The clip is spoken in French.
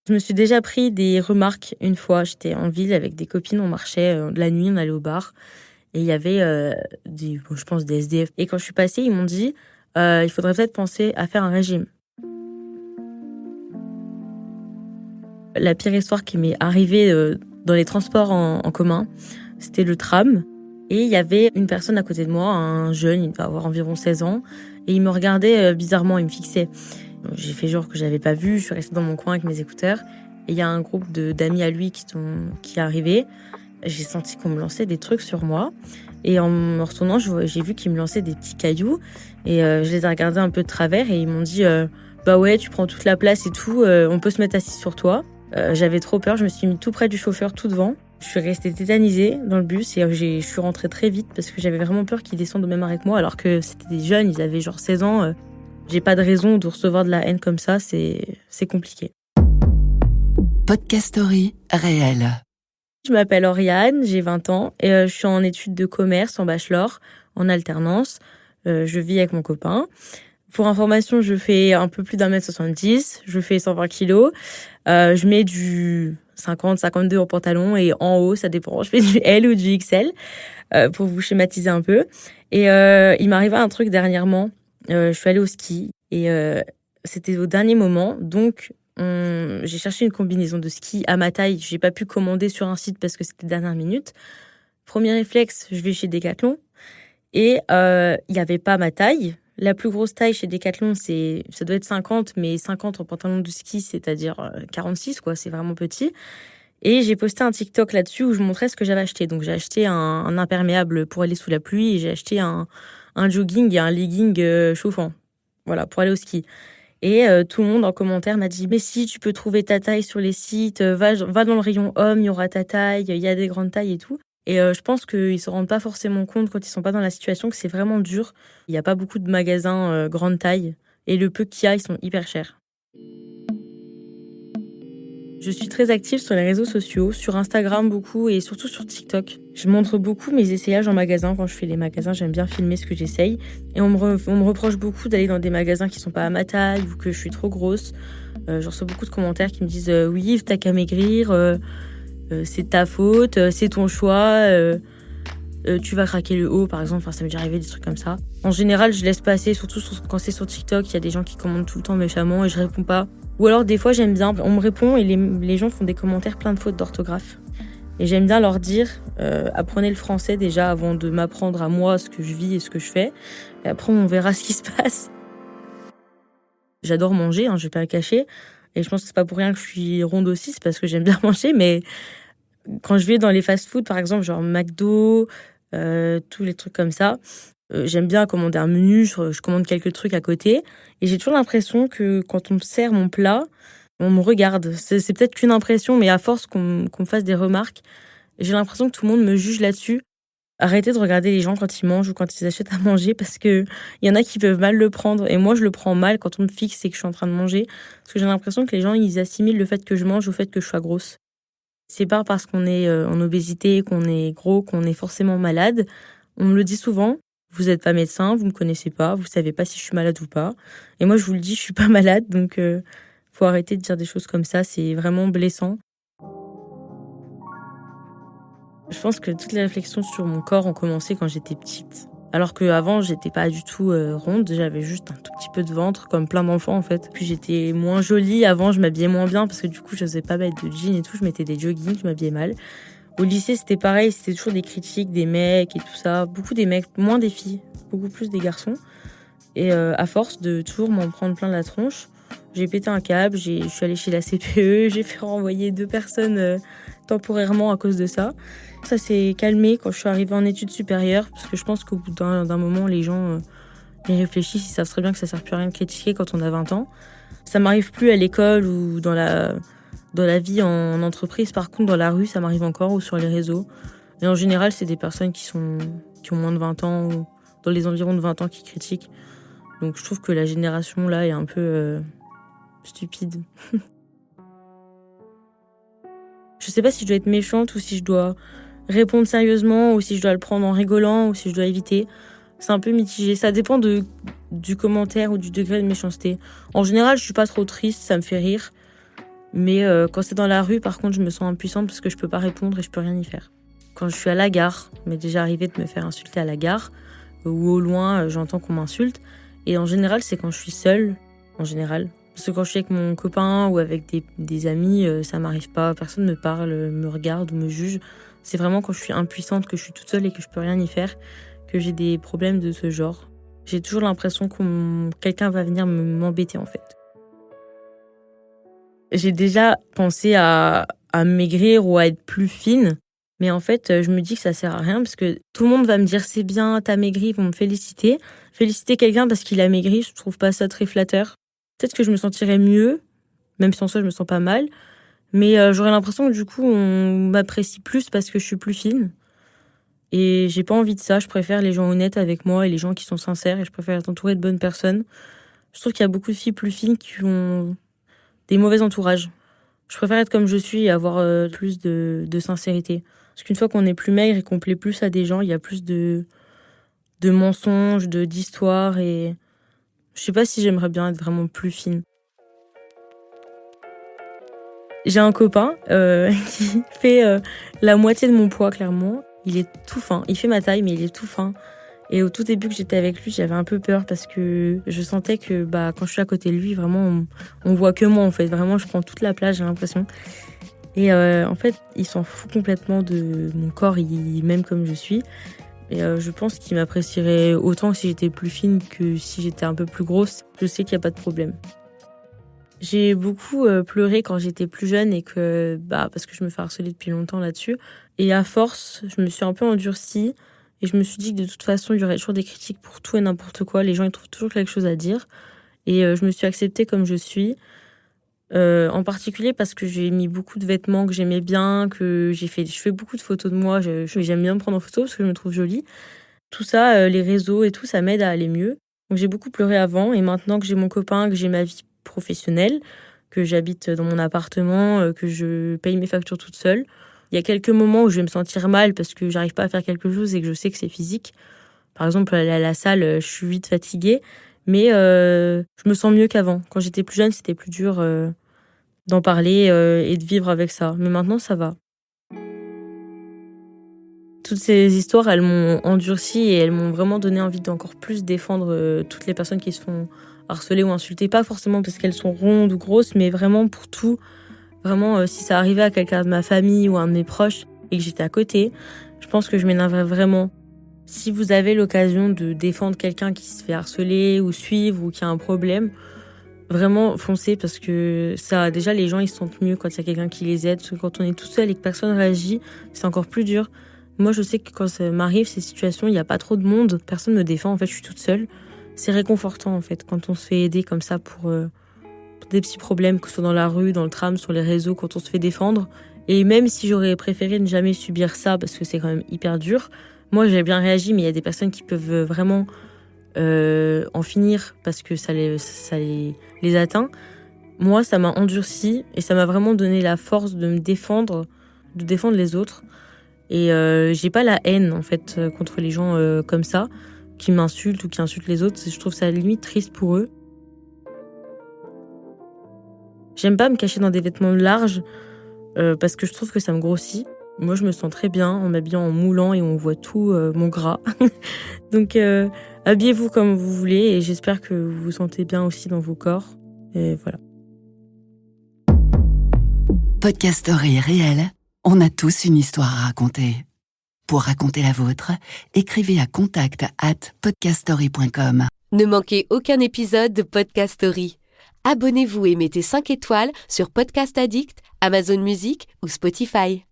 Je me suis déjà pris des remarques une fois. J'étais en ville avec des copines, on marchait, la nuit, on allait au bar et il y avait, je pense des SDF et quand je suis passée, ils m'ont dit: «Il faudrait peut-être penser à faire un régime». La pire histoire qui m'est arrivée, dans les transports en commun, c'était le tram et il y avait une personne à côté de moi, un jeune, il devait avoir environ 16 ans et il me regardait, bizarrement, il me fixait. Donc j'ai fait genre que j'avais pas vu, je suis restée dans mon coin avec mes écouteurs et il y a un groupe d'amis à lui qui est arrivé. J'ai senti qu'on me lançait des trucs sur moi et en me retournant, j'ai vu qu'ils me lançaient des petits cailloux et je les ai regardés un peu de travers et ils m'ont dit, «Bah ouais, tu prends toute la place et tout, on peut se mettre assis sur toi». J'avais trop peur, je me suis mis tout près du chauffeur, tout devant. Je suis restée tétanisée dans le bus et je suis rentrée très vite parce que j'avais vraiment peur qu'ils descendent au même arrêt que moi alors que c'était des jeunes, ils avaient genre 16 ans. J'ai pas de raison de recevoir de la haine comme ça, c'est compliqué. Podcast Story réel. Je m'appelle Oriane, j'ai 20 ans et je suis en études de commerce en bachelor, en alternance. Je vis avec mon copain. Pour information, je fais un peu plus d'1m70, je fais 120 kilos. Je mets du 50, 52 en pantalon et en haut, ça dépend. Je fais du L ou du XL pour vous schématiser un peu. Et il m'arriva un truc dernièrement. Je suis allée au ski et c'était au dernier moment. Donc, j'ai cherché une combinaison de ski à ma taille. J'ai pas pu commander sur un site parce que c'était dernière minute. Premier réflexe, je vais chez Decathlon et il y avait pas ma taille. La plus grosse taille chez Decathlon, ça doit être 50, mais 50 en pantalon de ski, c'est-à-dire 46, quoi. C'est vraiment petit. Et j'ai posté un TikTok là-dessus où je montrais ce que j'avais acheté. Donc, j'ai acheté un imperméable pour aller sous la pluie et j'ai acheté un jogging et un legging chauffant. Voilà, pour aller au ski. Et tout le monde en commentaire m'a dit: «Mais si, tu peux trouver ta taille sur les sites, va dans le rayon homme, il y aura ta taille, il y a des grandes tailles et tout». Et je pense qu'ils se rendent pas forcément compte quand ils sont pas dans la situation que c'est vraiment dur. Il y a pas beaucoup de magasins, grande taille et le peu qu'il y a, ils sont hyper chers. Je suis très active sur les réseaux sociaux, sur Instagram beaucoup et surtout sur TikTok. Je montre beaucoup mes essayages en magasin. Quand je fais les magasins, j'aime bien filmer ce que j'essaye. Et on me reproche beaucoup d'aller dans des magasins qui sont pas à ma taille ou que je suis trop grosse. Je reçois beaucoup de commentaires qui me disent oui, t'as qu'à maigrir, c'est ta faute, c'est ton choix, tu vas craquer le haut par exemple. Enfin, ça m'est déjà arrivé des trucs comme ça. En général, je laisse passer, surtout quand c'est sur TikTok, il y a des gens qui commandent tout le temps méchamment et je réponds pas. Ou alors des fois j'aime bien, on me répond et les gens font des commentaires plein de fautes d'orthographe. Et j'aime bien leur dire, apprenez le français déjà avant de m'apprendre à moi ce que je vis et ce que je fais. Et après on verra ce qui se passe. J'adore manger, je vais pas le cacher. Et je pense que c'est pas pour rien que je suis ronde aussi, c'est parce que j'aime bien manger. Mais quand je vais dans les fast-food par exemple, genre McDo, tous les trucs comme ça, j'aime bien commander un menu, je commande quelques trucs à côté et j'ai toujours l'impression que quand on me sert mon plat, on me regarde. C'est peut-être qu'une impression, mais à force qu'on me fasse des remarques, j'ai l'impression que tout le monde me juge là-dessus. Arrêtez de regarder les gens quand ils mangent ou quand ils achètent à manger parce qu'il y en a qui peuvent mal le prendre et moi je le prends mal quand on me fixe et que je suis en train de manger parce que j'ai l'impression que les gens ils assimilent le fait que je mange au fait que je sois grosse. C'est pas parce qu'on est en obésité, qu'on est gros, qu'on est forcément malade. On me le dit souvent. Vous êtes pas médecin, vous me connaissez pas, vous savez pas si je suis malade ou pas. Et moi, je vous le dis, je suis pas malade, donc faut arrêter de dire des choses comme ça, c'est vraiment blessant. Je pense que toutes les réflexions sur mon corps ont commencé quand j'étais petite. Alors qu'avant, j'étais pas du tout ronde, j'avais juste un tout petit peu de ventre, comme plein d'enfants en fait. Puis j'étais moins jolie, avant je m'habillais moins bien parce que du coup, je n'osais pas mettre de jeans et tout, je mettais des joggings, je m'habillais mal. Au lycée, c'était pareil, c'était toujours des critiques des mecs et tout ça. Beaucoup des mecs, moins des filles, beaucoup plus des garçons. Et à force de toujours m'en prendre plein la tronche, j'ai pété un câble, je suis allée chez la CPE, j'ai fait renvoyer 2 personnes temporairement à cause de ça. Ça s'est calmé quand je suis arrivée en études supérieures, parce que je pense qu'au bout d'un moment, les gens ils réfléchissent, ils savent très bien que ça sert plus à rien de critiquer quand on a 20 ans. Ça m'arrive plus à l'école ou dans la vie en entreprise. Par contre, dans la rue, ça m'arrive encore ou sur les réseaux. Et en général, c'est des personnes qui ont moins de 20 ans ou dans les environs de 20 ans qui critiquent. Donc je trouve que la génération là est un peu stupide. Je sais pas si je dois être méchante ou si je dois répondre sérieusement ou si je dois le prendre en rigolant ou si je dois éviter. C'est un peu mitigé. Ça dépend du commentaire ou du degré de méchanceté. En général, je suis pas trop triste, ça me fait rire. Mais quand c'est dans la rue, par contre, je me sens impuissante parce que je peux pas répondre et je peux rien y faire. Quand je suis à la gare, il m'est déjà arrivé de me faire insulter à la gare, ou au loin, j'entends qu'on m'insulte. Et en général, c'est quand je suis seule, en général. Parce que quand je suis avec mon copain ou avec des amis, ça m'arrive pas. Personne me parle, me regarde ou me juge. C'est vraiment quand je suis impuissante, que je suis toute seule et que je peux rien y faire, que j'ai des problèmes de ce genre. J'ai toujours l'impression que quelqu'un va venir m'embêter, en fait. J'ai déjà pensé à maigrir ou à être plus fine. Mais en fait, je me dis que ça sert à rien parce que tout le monde va me dire c'est bien, t'as maigri, ils vont me féliciter. Féliciter quelqu'un parce qu'il a maigri, je trouve pas ça très flatteur. Peut-être que je me sentirais mieux, même si en soi je me sens pas mal. Mais j'aurais l'impression que du coup on m'apprécie plus parce que je suis plus fine. Et j'ai pas envie de ça, je préfère les gens honnêtes avec moi et les gens qui sont sincères et je préfère être entourée de bonnes personnes. Je trouve qu'il y a beaucoup de filles plus fines qui ont des mauvais entourages. Je préfère être comme je suis et avoir plus de sincérité. Parce qu'une fois qu'on est plus maigre et qu'on plaît plus à des gens, il y a plus de mensonges, d'histoires et je sais pas si j'aimerais bien être vraiment plus fine. J'ai un copain qui fait la moitié de mon poids, clairement. Il est tout fin. Il fait ma taille, mais il est tout fin. Et au tout début que j'étais avec lui, j'avais un peu peur parce que je sentais que quand je suis à côté de lui, vraiment, on voit que moi, en fait. Vraiment, je prends toute la place, j'ai l'impression. Et en fait, il s'en fout complètement de mon corps, il m'aime comme je suis. Et je pense qu'il m'apprécierait autant que si j'étais plus fine que si j'étais un peu plus grosse. Je sais qu'il n'y a pas de problème. J'ai beaucoup pleuré quand j'étais plus jeune et que parce que je me fais harceler depuis longtemps là-dessus. Et à force, je me suis un peu endurcie et je me suis dit que de toute façon, il y aurait toujours des critiques pour tout et n'importe quoi. Les gens, ils trouvent toujours quelque chose à dire. Et je me suis acceptée comme je suis. En particulier parce que j'ai mis beaucoup de vêtements que j'aimais bien, je fais beaucoup de photos de moi. J'aime bien me prendre en photo parce que je me trouve jolie. Tout ça, les réseaux et tout, ça m'aide à aller mieux. Donc j'ai beaucoup pleuré avant et maintenant que j'ai mon copain, que j'ai ma vie professionnelle, que j'habite dans mon appartement, que je paye mes factures toute seule, il y a quelques moments où je vais me sentir mal parce que j'arrive pas à faire quelque chose et que je sais que c'est physique. Par exemple, aller à la salle, je suis vite fatiguée, mais je me sens mieux qu'avant. Quand j'étais plus jeune, c'était plus dur d'en parler et de vivre avec ça. Mais maintenant, ça va. Toutes ces histoires, elles m'ont endurcie et elles m'ont vraiment donné envie d'encore plus défendre toutes les personnes qui se font harceler ou insulter. Pas forcément parce qu'elles sont rondes ou grosses, mais vraiment pour tout. Vraiment, si ça arrivait à quelqu'un de ma famille ou à un de mes proches et que j'étais à côté, je pense que je m'énerverais vraiment. Si vous avez l'occasion de défendre quelqu'un qui se fait harceler ou suivre ou qui a un problème, vraiment foncez parce que ça, déjà les gens ils se sentent mieux quand il y a quelqu'un qui les aide. Parce que quand on est tout seul et que personne réagit, c'est encore plus dur. Moi, je sais que quand ça m'arrive, ces situations, il n'y a pas trop de monde, personne me défend, en fait, je suis toute seule. C'est réconfortant, en fait, quand on se fait aider comme ça pour des petits problèmes, que ce soit dans la rue, dans le tram, sur les réseaux, quand on se fait défendre. Et même si j'aurais préféré ne jamais subir ça, parce que c'est quand même hyper dur, moi, j'ai bien réagi, mais il y a des personnes qui peuvent vraiment en finir parce que ça les atteint. Moi, ça m'a endurci et ça m'a vraiment donné la force de me défendre, de défendre les autres. Et j'ai pas la haine en fait contre les gens comme ça, qui m'insultent ou qui insultent les autres. Je trouve ça limite triste pour eux. J'aime pas me cacher dans des vêtements larges parce que je trouve que ça me grossit. Moi, je me sens très bien en m'habillant en moulant et on voit tout mon gras. Donc, habillez-vous comme vous voulez et j'espère que vous vous sentez bien aussi dans vos corps. Et voilà. Podcast Story réel. On a tous une histoire à raconter. Pour raconter la vôtre, écrivez à contact@podcaststory.com. Ne manquez aucun épisode de Podcast Story. Abonnez-vous et mettez 5 étoiles sur Podcast Addict, Amazon Music ou Spotify.